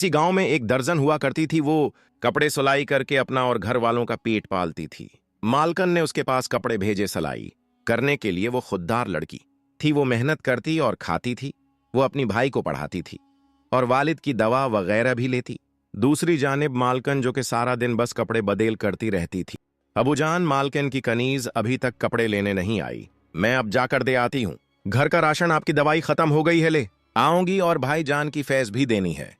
इसी गांव में एक दर्जन हुआ करती थी। वो कपड़े सिलाई करके अपना और घर वालों का पेट पालती थी। मालकन ने उसके पास कपड़े भेजे सिलाई करने के लिए। वो खुददार लड़की थी। वो मेहनत करती और खाती थी। वो अपनी भाई को पढ़ाती थी और वालिद की दवा वगैरह भी लेती। दूसरी जानिब मालकन जो कि सारा दिन बस कपड़े बदेल करती रहती थी। अबूजान, मालकन की कनीज अभी तक कपड़े लेने नहीं आई। मैं अब जाकर दे आती हूँ। घर का राशन, आपकी दवाई खत्म हो गई है, ले आऊंगी और भाईजान की फैस भी देनी है।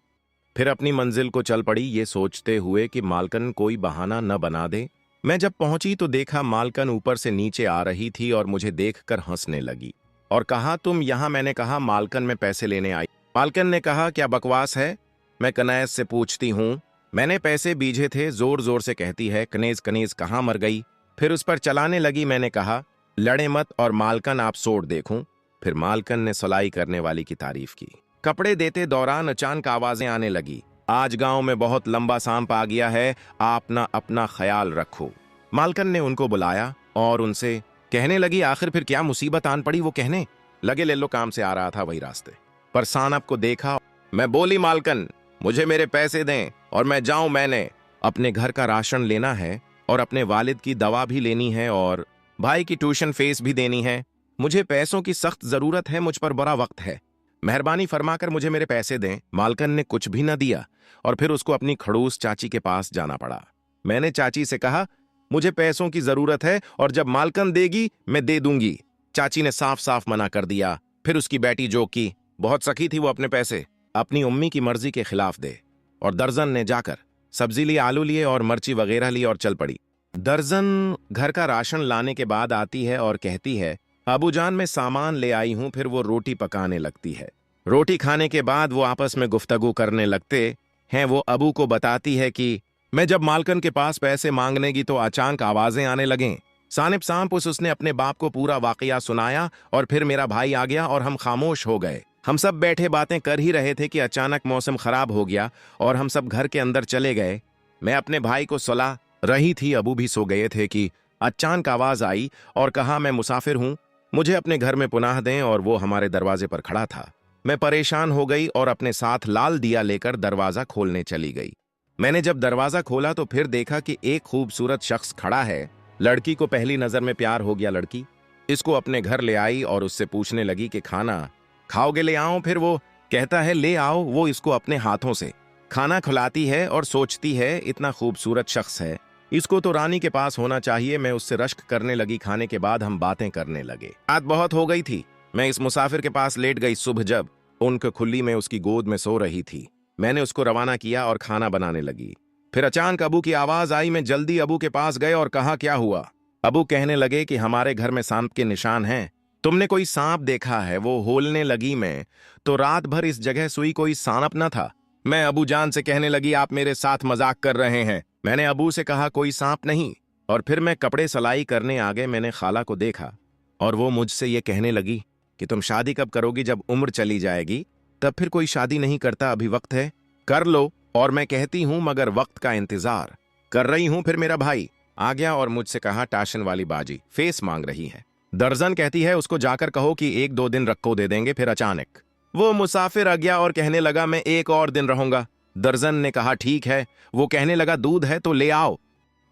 फिर अपनी मंजिल को चल पड़ी, ये सोचते हुए कि मालकन कोई बहाना न बना दे। मैं जब पहुंची तो देखा मालकन ऊपर से नीचे आ रही थी और मुझे देखकर हंसने लगी और कहा, तुम यहां? मैंने कहा, मालकन में पैसे लेने आई। मालकन ने कहा, क्या बकवास है? मैं कनैज से पूछती हूँ, मैंने पैसे बीजे थे। जोर जोर से कहती है, कनेज कनेज कहाँ मर गई? फिर उस पर चलाने लगी। मैंने कहा, लड़े मत और मालकन आप सोट देखूं। फिर मालकन ने सलाई करने वाली की तारीफ की। कपड़े देते दौरान अचानक आवाजें आने लगी, आज गांव में बहुत लंबा सांप आ गया है, आप ना अपना ख्याल रखो। मालकन ने उनको बुलाया और उनसे कहने लगी, आखिर फिर क्या मुसीबत आन पड़ी? वो कहने लगे, ले लो, काम से आ रहा था वही रास्ते पर सांप को देखा। मैं बोली, मालकन मुझे मेरे पैसे दें और मैं जाऊं। मैंने अपने घर का राशन लेना है और अपने वालिद की दवा भी लेनी है और भाई की ट्यूशन फीस भी देनी है। मुझे पैसों की सख्त जरूरत है, मुझ पर बड़ा वक्त है, मेहरबानी फरमाकर मुझे मेरे पैसे दें। मालकन ने कुछ भी न दिया और फिर उसको अपनी खड़ूस चाची के पास जाना पड़ा। मैंने चाची से कहा, मुझे पैसों की जरूरत है और जब मालकन देगी मैं दे दूंगी। चाची ने साफ साफ मना कर दिया। फिर उसकी बेटी जो की बहुत सखी थी, वो अपने पैसे अपनी उम्मी की मर्जी के खिलाफ दे और दर्जन ने जाकर सब्जी ली, आलू लिए और मिर्ची वगैरह ली और चल पड़ी। दर्जन घर का राशन लाने के बाद आती है और कहती है, अबूजान मैं सामान ले आई हूं। फिर वो रोटी पकाने लगती है। रोटी खाने के बाद वो आपस में गुफ्तगू करने लगते हैं। वो अबू को बताती है कि मैं जब मालकन के पास पैसे मांगनेगी तो अचानक आवाजें आने लगें। सानिब सांप उसने अपने बाप को पूरा वाकया सुनाया और फिर मेरा भाई आ गया और हम खामोश हो गए। हम सब बैठे बातें कर ही रहे थे कि अचानक मौसम खराब हो गया और हम सब घर के अंदर चले गए। मैं अपने भाई को सुला रही थी, अबू भी सो गए थे कि अचानक आवाज आई और कहा, मैं मुसाफिर हूं, मुझे अपने घर में पुनाह दें। और वो हमारे दरवाजे पर खड़ा था। मैं परेशान हो गई और अपने साथ लाल दिया लेकर दरवाजा खोलने चली गई। मैंने जब दरवाजा खोला तो फिर देखा कि एक खूबसूरत शख्स खड़ा है। लड़की को पहली नजर में प्यार हो गया। लड़की इसको अपने घर ले आई और उससे पूछने लगी कि खाना खाओगे? ले आओ? फिर वो कहता है, ले आओ। वो इसको अपने हाथों से खाना खिलाती है और सोचती है, इतना खूबसूरत शख्स है, इसको तो रानी के पास होना चाहिए। मैं उससे रश्क करने लगी। खाने के बाद हम बातें करने लगे। रात बहुत हो गई थी। मैं इस मुसाफिर के पास लेट गई। सुबह जब उनके खुली में उसकी गोद में सो रही थी, मैंने उसको रवाना किया और खाना बनाने लगी। फिर अचानक अबू की आवाज आई। मैं जल्दी अबू के पास गए और कहा, क्या हुआ? अबू कहने लगे कि हमारे घर में सांप के निशान हैं। तुमने कोई सांप देखा है? वो होलने लगी। मैं तो रात भर इस जगह सोई, कोई सांप न था। मैं अबू जान से कहने लगी, आप मेरे साथ मजाक कर रहे हैं। मैंने अबू से कहा, कोई सांप नहीं। और फिर मैं कपड़े सिलाई करने आ गए। मैंने खाला को देखा और वो मुझसे ये कहने लगी कि तुम शादी कब करोगी? जब उम्र चली जाएगी तब फिर कोई शादी नहीं करता, अभी वक्त है, कर लो। और मैं कहती हूं, मगर वक्त का इंतजार कर रही हूं। फिर मेरा भाई आ गया और मुझसे कहा, टाशन वाली बाजी फेस मांग रही है। दर्जन कहती है, उसको जाकर कहो कि 1-2 दिन रखो, दे देंगे। फिर अचानक वो मुसाफिर आ गया और कहने लगा, मैं 1 और दिन रहूंगा। दर्जन ने कहा, ठीक है। वो कहने लगा, दूध है तो ले आओ।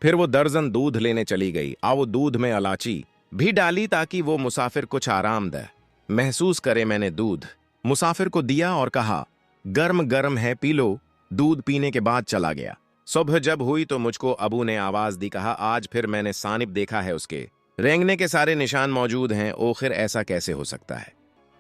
फिर वो दर्जन दूध लेने चली गई। आओ दूध में इलायची भी डाली ताकि वो मुसाफिर कुछ आरामदेह महसूस करे। मैंने दूध मुसाफिर को दिया और कहा, गर्म गर्म है, पी लो। दूध पीने के बाद चला गया। सुबह जब हुई तो मुझको अबू ने आवाज दी। कहा, आज फिर मैंने सानिब देखा है, उसके रेंगने के सारे निशान मौजूद हैं। ओखिर ऐसा कैसे हो सकता है?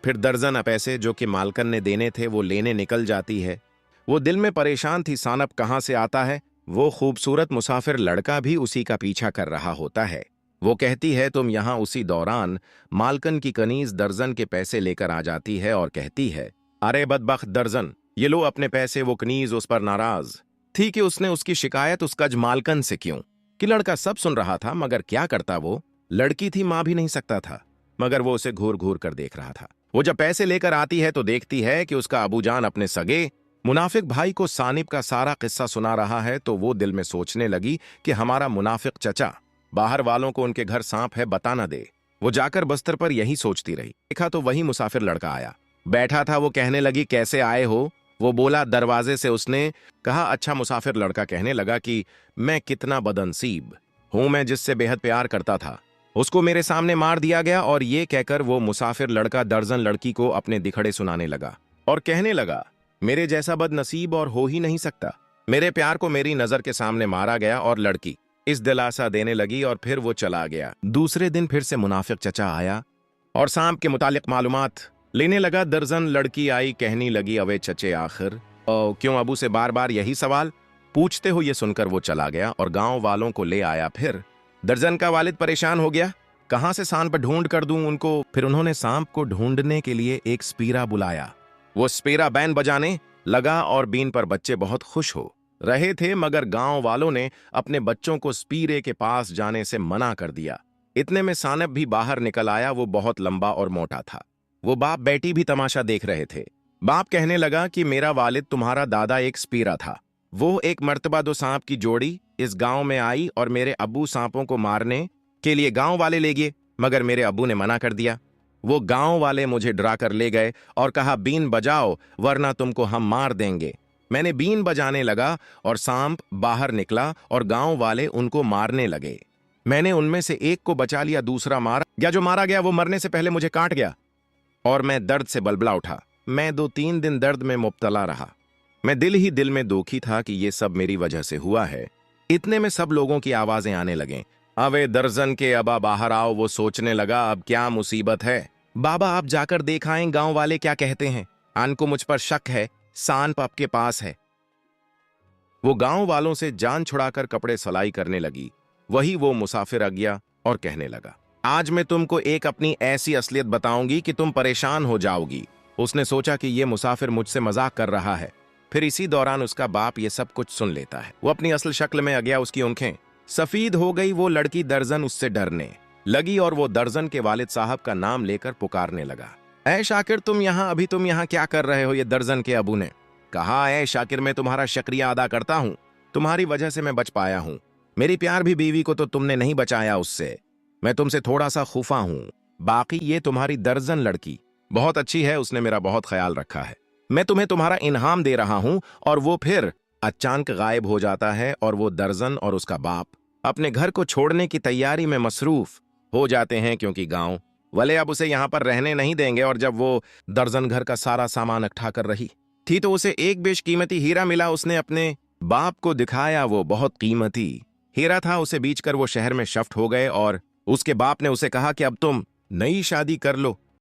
फिर दर्जन पैसे जो कि मालकन ने देने थे वो लेने निकल जाती है। वो दिल में परेशान थी, सानब कहाँ से आता है? वो खूबसूरत मुसाफिर लड़का भी उसी का पीछा कर रहा होता है। वो कहती है, तुम यहाँ। उसी दौरान मालकन की कनीज दर्जन के पैसे लेकर आ जाती है और कहती है, अरे बदबख्त दर्जन, ये लो अपने पैसे। वो कनीज उस पर नाराज थी कि उसने उसकी शिकायत उस कज मालकन से क्यों कि लड़का सब सुन रहा था, मगर क्या करता? वो लड़की थी, मां भी नहीं सकता था, मगर वो उसे घूर घूर कर देख रहा था। वो जब पैसे लेकर आती है तो देखती है कि उसका अबूजान अपने सगे मुनाफिक भाई को सानिब का सारा किस्सा सुना रहा है। तो वो दिल में सोचने लगी कि हमारा मुनाफिक चचा बाहर वालों को उनके घर सांप है बता ना दे। वो जाकर बस्तर पर यही सोचती रही। देखा तो वही मुसाफिर लड़का आया, बैठा था। वो कहने लगी, कैसे आए हो? वो बोला दरवाजे से। उसने कहा, अच्छा मुसाफिर लड़का कहने लगा कि मैं कितना बदनसीब हूं, मैं जिससे बेहद प्यार करता था उसको मेरे सामने मार दिया गया। और ये कहकर वो मुसाफिर लड़का दर्जन लड़की को अपने दिखड़े सुनाने लगा और कहने लगा, मेरे जैसा बदनसीब और हो ही नहीं सकता। मेरे प्यार को मेरी नजर के सामने मारा गया। और लड़की इस दिलासा देने लगी और फिर वो चला गया। दूसरे दिन फिर से मुनाफिक चचा आया और सांप के मुतालिक मालूमात लेने लगा। दर्जन लड़की आई, कहने लगी, अवे चचे आखिर क्यों अबू से बार बार यही सवाल पूछते हो? ये सुनकर वो चला गया और गांव वालों को ले आया। फिर दर्जन का वालिद परेशान हो गया, कहां से सांप ढूंढ कर दूं उनको। फिर उन्होंने सांप को ढूंढने के लिए एक स्पीरा बुलाया। वो स्पीरा बैन बजाने लगा और बीन पर बच्चे बहुत खुश हो रहे थे, मगर गांव वालों ने अपने बच्चों को स्पीरे के पास जाने से मना कर दिया। इतने में सानब भी बाहर निकल आया। वो बहुत लंबा और मोटा था। वो बाप बेटी भी तमाशा देख रहे थे। बाप कहने लगा कि मेरा वालिद तुम्हारा दादा एक स्पीरा था। वो एक मर्तबा दो सांप की जोड़ी इस गांव में आई और मेरे अब्बू सांपों को मारने के लिए गांव वाले ले गए, मगर मेरे अब्बू ने मना कर दिया। वो गांव वाले मुझे डरा कर ले गए और कहा, बीन बजाओ वरना तुमको हम मार देंगे। मैंने बीन बजाने लगा और सांप बाहर निकला और गांव वाले उनको मारने लगे। मैंने उनमें से एक को बचा लिया, दूसरा मारा गया। जो मारा गया वो मरने से पहले मुझे काट गया और मैं दर्द से बलबला उठा। मैं 2-3 दिन दर्द में मुब्तला रहा। मैं दिल ही दिल में दुखी था कि ये सब मेरी वजह से हुआ है। इतने में सब लोगों की आवाजें आने लगें, अवे दर्जन के अबा बाहर आओ। वो सोचने लगा, अब क्या मुसीबत है। बाबा आप जाकर देख आएं गांव वाले क्या कहते हैं। आन को मुझ पर शक है, सांप आपके पास है। वो गांव वालों से जान छुड़ाकर कपड़े सिलाई करने लगी। वही वो मुसाफिर आ गया और कहने लगा, आज मैं तुमको एक अपनी ऐसी असलियत बताऊंगी कि तुम परेशान हो जाओगी। उसने सोचा कि ये मुसाफिर मुझसे मजाक कर रहा है। फिर इसी दौरान उसका बाप ये सब कुछ सुन लेता है। वो अपनी असल शक्ल में आ गया। उसकी आंखें सफेद हो गई। वो लड़की दर्जन उससे डरने लगी और वो दर्जन के वालिद साहब का नाम लेकर पुकारने लगा, ऐ शाकिर तुम यहाँ क्या कर रहे हो? ये दर्जन के अबू ने कहा, ऐ शाकिर मैं तुम्हारा शुक्रिया अदा करता हूँ, तुम्हारी वजह से मैं बच पाया हूँ। मेरी प्यार भी बीवी को तो तुमने नहीं बचाया उससे। मैं तुमसे थोड़ा सा खुफा हूँ। बाकी ये तुम्हारी दर्जन लड़की बहुत अच्छी है, उसने मेरा बहुत ख्याल रखा है। मैं तुम्हें तुम्हारा इनाम दे रहा हूँ। और वो फिर अचानक गायब हो जाता है और वो दर्जन और उसका बाप अपने घर को छोड़ने की तैयारी में मसरूफ हो जाते हैं, क्योंकि गांव वाले अब उसे यहाँ पर रहने नहीं देंगे। और जब वो दर्जन घर का सारा सामान इकट्ठा कर रही थी तो उसे एक बेशकीमती हीरा मिला। उसने अपने बाप को दिखाया। वो बहुत कीमती हीरा था। उसे बेचकर वो शहर में शिफ्ट हो गए और उसके बाप ने उसे कहा कि अब तुम नई शादी कर लो।